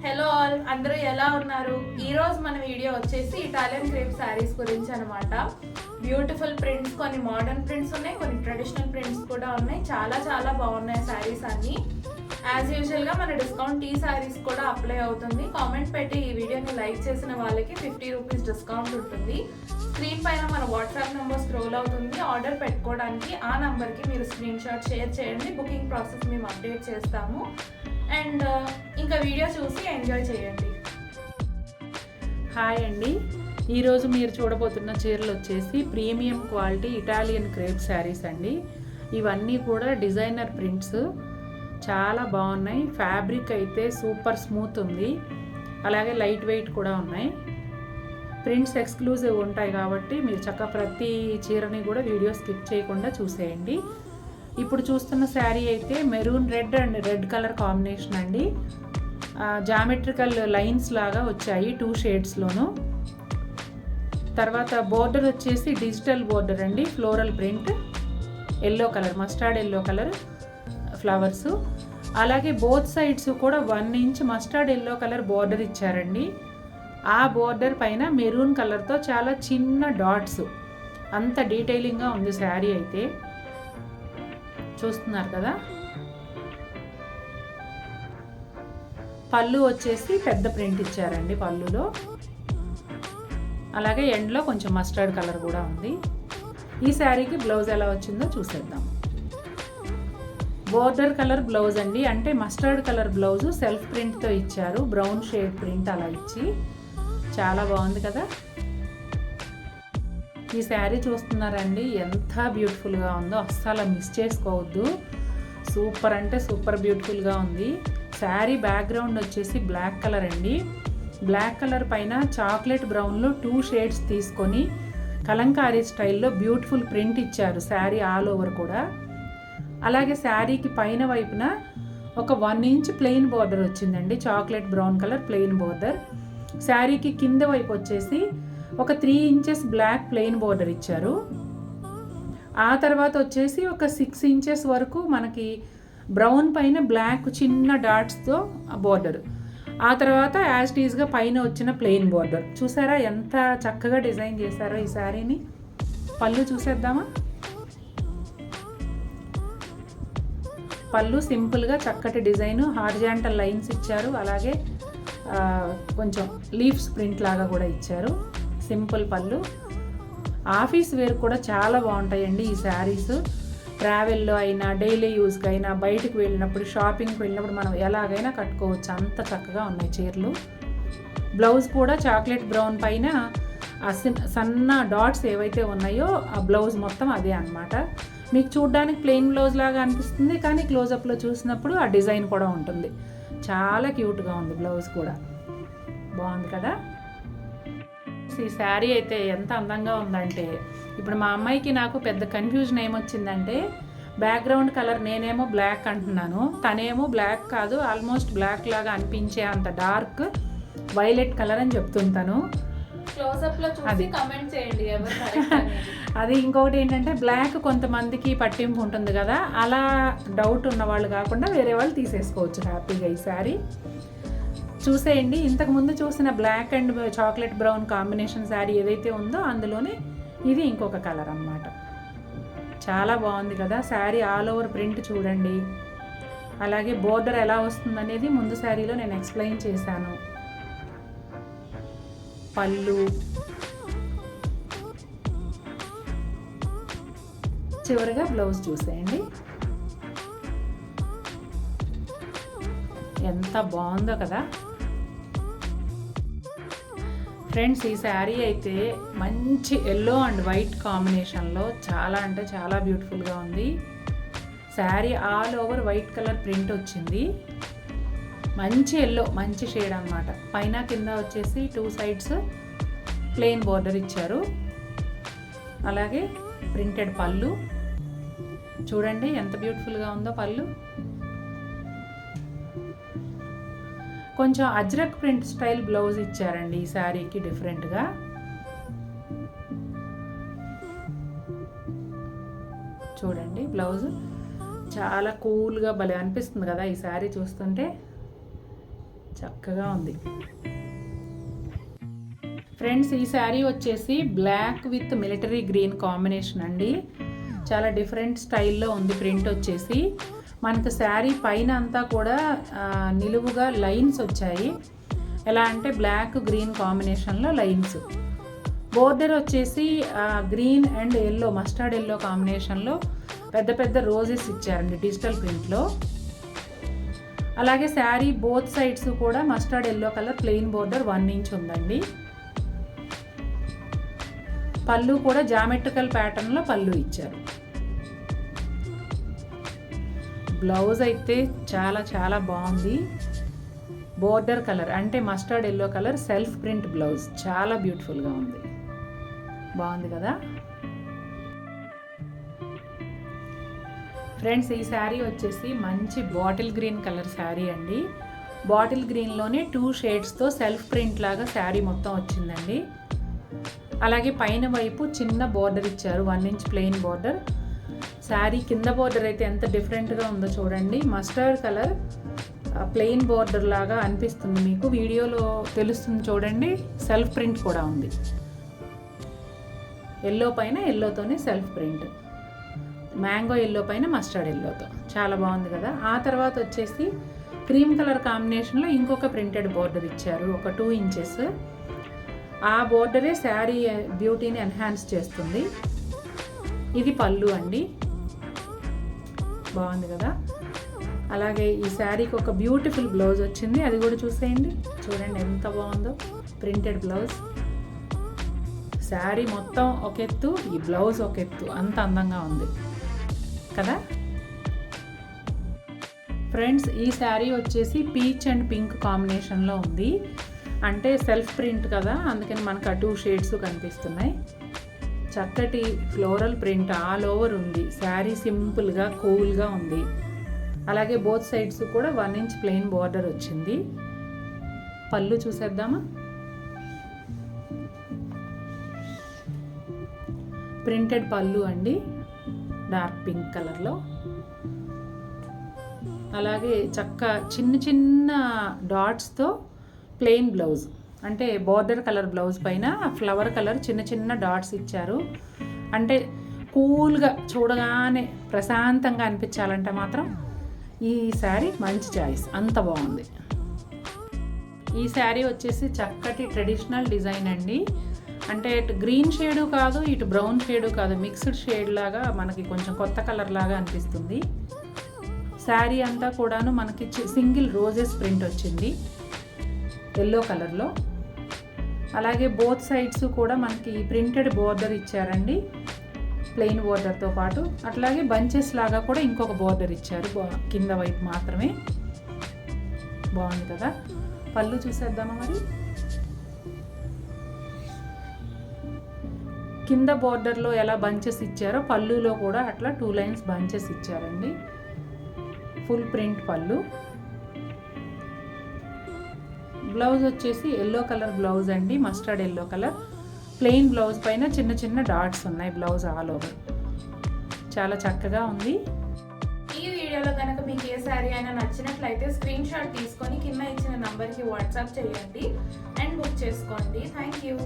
Hello all, అందరూ ఎలా ఉన్నారు? ఈరోజు మన వీడియో వచ్చేసి ఇటాలియన్ క్రేప్ శారీస్ గురించి అనమాట. బ్యూటిఫుల్ ప్రింట్స్, కొన్ని మోడర్న్ ప్రింట్స్ ఉన్నాయి, కొన్ని ట్రెడిషనల్ ప్రింట్స్ కూడా ఉన్నాయి. చాలా బాగున్నాయి శారీస్ అన్ని. యాజ్ యూజువల్గా మన డిస్కౌంట్ టీ శారీస్ కూడా అప్లై అవుతుంది. కామెంట్ పెట్టి ఈ వీడియోని లైక్ చేసిన వాళ్ళకి 50 రూపీస్ డిస్కౌంట్ ఉంటుంది. స్క్రీన్ పైన మన వాట్సాప్ నెంబర్ స్క్రోల్ అవుతుంది. ఆర్డర్ పెట్టుకోవడానికి ఆ నెంబర్కి మీరు స్క్రీన్ షాట్ షేర్ చేయండి. బుకింగ్ ప్రాసెస్ మేము అప్డేట్ చేస్తాము. అండ్ ఇంకా వీడియో చూసి ఎంజాయ్ చేయండి. హాయ్ అండి, ఈరోజు మీరు చూడబోతున్న చీరలు వచ్చేసి premium quality Italian crepe saris అండి. ఇవన్నీ కూడా డిజైనర్ ప్రింట్స్, చాలా బాగున్నాయి. ఫ్యాబ్రిక్ అయితే సూపర్ స్మూత్ ఉంది, అలాగే లైట్ వెయిట్ కూడా ఉన్నాయి. ప్రింట్స్ ఎక్స్క్లూజివ్ ఉంటాయి కాబట్టి మీరు చక్కగా ప్రతి చీరని కూడా వీడియో స్కిప్ చేయకుండా చూసేయండి. ఇప్పుడు చూస్తున్న శారీ అయితే maroon red and red colour combination అండి. జామెట్రికల్ లైన్స్ లాగా వచ్చాయి 2 షేడ్స్లోను. తర్వాత బోర్డర్ వచ్చేసి డిజిటల్ బోర్డర్ అండి, floral print, yellow colour, mustard yellow colour flowers. అలాగే బోత్ సైడ్స్ కూడా 1 inch mustard yellow colour border ఇచ్చారండి. ఆ బోర్డర్ పైన మెరూన్ కలర్తో చాలా చిన్న డాట్స్, అంత డీటెయిలింగ్గా ఉంది శారీ అయితే. చూస్తున్నారు కదా. పళ్ళు వచ్చేసి పెద్ద ప్రింట్ ఇచ్చారండి పళ్ళులో. అలాగే ఎండ్లో కొంచెం మస్టర్డ్ కలర్ కూడా ఉంది. ఈ శారీకి బ్లౌజ్ ఎలా వచ్చిందో చూసేద్దాం. బోర్డర్ కలర్ బ్లౌజ్ అండి, అంటే మస్టర్డ్ కలర్ బ్లౌజ్ సెల్ఫ్ ప్రింట్తో ఇచ్చారు. బ్రౌన్ షేడ్ ప్రింట్ అలా ఇచ్చి చాలా బాగుంది కదా. ఈ శారీ చూస్తున్నారండి, ఎంత బ్యూటిఫుల్గా ఉందో, అస్సలు మిస్ చేసుకోవద్దు. సూపర్ అంటే సూపర్ బ్యూటిఫుల్గా ఉంది. శారీ బ్యాక్గ్రౌండ్ వచ్చేసి బ్లాక్ కలర్ అండి. బ్లాక్ కలర్ పైన చాక్లెట్ బ్రౌన్లో 2 షేడ్స్ తీసుకొని కలంకారీ స్టైల్లో బ్యూటిఫుల్ ప్రింట్ ఇచ్చారు శారీ ఆల్ ఓవర్ కూడా. అలాగే శారీకి పైన వైపున ఒక 1 ఇంచ్ ప్లెయిన్ బోర్డర్ వచ్చిందండి, chocolate brown colour plain border. శారీకి కింద వైపు వచ్చేసి ఒక 3 ఇంచెస్ బ్లాక్ ప్లెయిన్ బోర్డర్ ఇచ్చారు. ఆ తర్వాత వచ్చేసి ఒక 6 ఇంచెస్ వరకు మనకి బ్రౌన్ పైన బ్లాక్ చిన్న డాట్స్తో బోర్డర్. ఆ తర్వాత యాజ్ టీజ్గా పైన వచ్చిన ప్లెయిన్ బోర్డర్. చూసారా ఎంత చక్కగా డిజైన్ చేశారో ఈ శారీని. పళ్ళు చూసేద్దామా. పళ్ళు సింపుల్గా చక్కటి డిజైన్, హారిజాంటల్ లైన్స్ ఇచ్చారు. అలాగే కొంచెం లీవ్స్ ప్రింట్ లాగా కూడా ఇచ్చారు. సింపుల్ పళ్ళు. ఆఫీస్ వేర్ కూడా చాలా బాగుంటాయండి ఈ శారీస్. ట్రావెల్లో అయినా, డైలీ యూస్కి అయినా, బయటకు వెళ్ళినప్పుడు, షాపింగ్కి వెళ్ళినప్పుడు మనం ఎలాగైనా కట్టుకోవచ్చు, అంత చక్కగా ఉన్నాయి చీరలు. బ్లౌజ్ కూడా చాక్లెట్ బ్రౌన్ పైన ఆ సన్న డాట్స్ ఏవైతే ఉన్నాయో ఆ బ్లౌజ్ మొత్తం అదే అన్నమాట. మీకు చూడ్డానికి ప్లెయిన్ బ్లౌజ్ లాగా అనిపిస్తుంది, కానీ క్లోజప్లో చూసినప్పుడు ఆ డిజైన్ కూడా ఉంటుంది. చాలా క్యూట్గా ఉంది బ్లౌజ్ కూడా, బాగుంది కదా. ఈ శారీ అయితే ఎంత అందంగా ఉందంటే, ఇప్పుడు మా అమ్మాయికి నాకు పెద్ద కన్ఫ్యూజన్ ఏమొచ్చిందంటే, బ్యాక్గ్రౌండ్ కలర్ నేనేమో బ్లాక్ అంటున్నాను, తనేమో బ్లాక్ కాదు, ఆల్మోస్ట్ బ్లాక్ లాగా అనిపించే అంత డార్క్ వైలెట్ కలర్ అని చెప్తుంటాను. అది కమెంట్ చేయండి ఎవరు కరెక్ట్ అనేది. అది ఇంకొకటి ఏంటంటే, బ్లాక్ కొంతమందికి పట్టింపు ఉంటుంది కదా, అలా డౌట్ ఉన్న వాళ్ళు కాకుండా వేరే వాళ్ళు తీసేసుకోవచ్చు హ్యాపీగా ఈ శారీ. చూసేయండి. ఇంతకుముందు చూసిన black and chocolate brown combination sari ఏదైతే ఉందో అందులోనే ఇది ఇంకొక కలర్ అన్నమాట. చాలా బాగుంది కదా. శారీ ఆల్ ఓవర్ ప్రింట్ చూడండి. అలాగే బోర్డర్ ఎలా వస్తుందనేది ముందు శారీలో నేను ఎక్స్ప్లెయిన్ చేశాను. పళ్ళు, చివరిగా బ్లౌజ్ చూసేయండి. ఎంత బాగుందో కదా ఫ్రెండ్స్. ఈ శారీ అయితే మంచి ఎల్లో అండ్ వైట్ కాంబినేషన్లో చాలా అంటే చాలా బ్యూటిఫుల్గా ఉంది. Sari all over white colour print వచ్చింది. మంచి ఎల్లో, మంచి షేడ్ అన్నమాట. పైన కింద వచ్చేసి 2 సైడ్స్ ప్లెయిన్ బోర్డర్ ఇచ్చారు. అలాగే ప్రింటెడ్ పళ్ళు చూడండి ఎంత బ్యూటిఫుల్గా ఉందో పళ్ళు. కొంచెం అజ్రక్ ప్రింట్ స్టైల్ బ్లౌజ్ ఇచ్చారండి ఈ శారీకి డిఫరెంట్గా. చూడండి బ్లౌజ్ చాలా కూల్గా భలే అనిపిస్తుంది కదా ఈ శారీ చూస్తుంటే. చక్కగా ఉంది. ఫ్రెండ్స్, ఈ శారీ వచ్చేసి black with military green combination అండి. చాలా డిఫరెంట్ స్టైల్లో ఉంది. ప్రింట్ వచ్చేసి మనకు శారీ పైన అంతా కూడా నిలువుగా లైన్స్ వచ్చాయి. ఎలా అంటే బ్లాక్ గ్రీన్ కాంబినేషన్లో లైన్స్. బోర్డర్ వచ్చేసి green and yellow, mustard yellow కాంబినేషన్లో పెద్ద పెద్ద రోజెస్ ఇచ్చారండి డిజిటల్ ప్రింట్లో. అలాగే శారీ బోత్ సైడ్స్ కూడా mustard yellow colour plain border 1 inch ఉందండి. పళ్ళు కూడా జామెట్రికల్ ప్యాటర్న్లో పళ్ళు ఇచ్చారు. బ్లౌజ్ అయితే చాలా చాలా బాగుంది. బోర్డర్ కలర్ అంటే mustard yellow colour self print blouse చాలా బ్యూటిఫుల్గా ఉంది. బాగుంది కదా ఫ్రెండ్స్. ఈ శారీ వచ్చేసి మంచి బాటిల్ గ్రీన్ కలర్ శారీ అండి. బాటిల్ గ్రీన్లోనే 2 షేడ్స్తో సెల్ఫ్ ప్రింట్ లాగా శారీ మొత్తం వచ్చిందండి. అలాగే పైన వైపు చిన్న బోర్డర్ ఇచ్చారు, 1 ఇంచ్ ప్లెయిన్ బోర్డర్. శారీ కింద బోర్డర్ అయితే ఎంత డిఫరెంట్గా ఉందో చూడండి. మస్టర్డ్ కలర్ ప్లెయిన్ బోర్డర్ లాగా అనిపిస్తుంది మీకు, వీడియోలో తెలుస్తుంది చూడండి. సెల్ఫ్ ప్రింట్ కూడా ఉంది. ఎల్లో పైన ఎల్లోతోనే సెల్ఫ్ ప్రింట్, మ్యాంగో ఎల్లో పైన మస్టర్డ్ ఎల్లోతో చాలా బాగుంది కదా. ఆ తర్వాత వచ్చేసి క్రీమ్ కలర్ కాంబినేషన్లో ఇంకొక ప్రింటెడ్ బోర్డర్ ఇచ్చారు, ఒక 2 ఇంచెస్. ఆ బోర్డరే శారీ బ్యూటీని ఎన్హాన్స్ చేస్తుంది. ఇది పళ్ళు అండి, బాగుంది కదా. అలాగే ఈ శారీకి ఒక బ్యూటిఫుల్ బ్లౌజ్ వచ్చింది, అది కూడా చూసేయండి. చూడండి ఎంత బాగుందో ప్రింటెడ్ బ్లౌజ్. శారీ మొత్తం ఒక ఎత్తు, ఈ బ్లౌజ్ ఒక ఎత్తు, అంత అందంగా ఉంది కదా ఫ్రెండ్స్. ఈ శారీ వచ్చేసి పీచ్ అండ్ పింక్ కాంబినేషన్లో ఉంది. అంటే సెల్ఫ్ ప్రింట్ కదా, అందుకని మనకు 2 షేడ్స్ కనిపిస్తున్నాయి. చక్కటి ఫ్లోరల్ ప్రింట్ ఆల్ ఓవర్ ఉంది. శారీ సింపుల్గా కూల్గా ఉంది. అలాగే బోత్ సైడ్స్ కూడా 1 ఇంచ్ ప్లెయిన్ బార్డర్ వచ్చింది. పళ్ళు చూసేద్దామా. ప్రింటెడ్ పళ్ళు అండి, డార్క్ పింక్ కలర్లో. అలాగే చక్క చిన్న చిన్న డాట్స్తో ప్లెయిన్ బ్లౌజ్, అంటే బార్డర్ కలర్ బ్లౌజ్ పైన ఫ్లవర్ కలర్ చిన్న చిన్న డాట్స్ ఇచ్చారు. అంటే కూల్గా చూడగానే ప్రశాంతంగా అనిపించాలంటే మాత్రం ఈ శారీ మంచి చాయిస్, అంత బాగుంది. ఈ శారీ వచ్చేసి చక్కటి ట్రెడిషనల్ డిజైన్ అండి. అంటే ఇటు గ్రీన్ షేడు కాదు, ఇటు బ్రౌన్ షేడు కాదు, మిక్స్డ్ షేడ్ లాగా మనకి కొంచెం కొత్త కలర్ లాగా అనిపిస్తుంది. శారీ అంతా కూడాను మనకి సింగిల్ రోజెస్ ప్రింట్ వచ్చింది ఎల్లో కలర్లో. అలాగే బోత్ సైడ్స్ కూడా మనకి ప్రింటెడ్ బోర్డర్ ఇచ్చారండి, ప్లెయిన్ బోర్డర్తో పాటు. అట్లాగే బంచెస్ లాగా కూడా ఇంకొక బోర్డర్ ఇచ్చారు కింద వైపు మాత్రమే. బాగుంది కదా. పళ్ళు చూసేద్దామా మరి. కింద బోర్డర్లో ఎలా బంచెస్ ఇచ్చారో పళ్ళులో కూడా అట్లా 2 లైన్స్ బంచెస్ ఇచ్చారండి. ఫుల్ ప్రింట్ పళ్ళు. బ్లౌజ్ వచ్చేసి ఎల్లో కలర్ బ్లౌజ్ అండి, mustard yellow colour. Plain blouse పైన చిన్న చిన్న డాట్స్ ఉన్నాయి, బ్లౌజ్ ఆల్ ఓవర్. చాలా చక్కగా ఉంది. ఈ వీడియోలో కనుక మీకు ఏ శారీ అయినా నచ్చినట్లయితే స్క్రీన్ షాట్ తీసుకొని కింద ఇచ్చిన నంబర్కి వాట్సాప్ చేయండి అండ్ బుక్ చేసుకోండి. Thank you.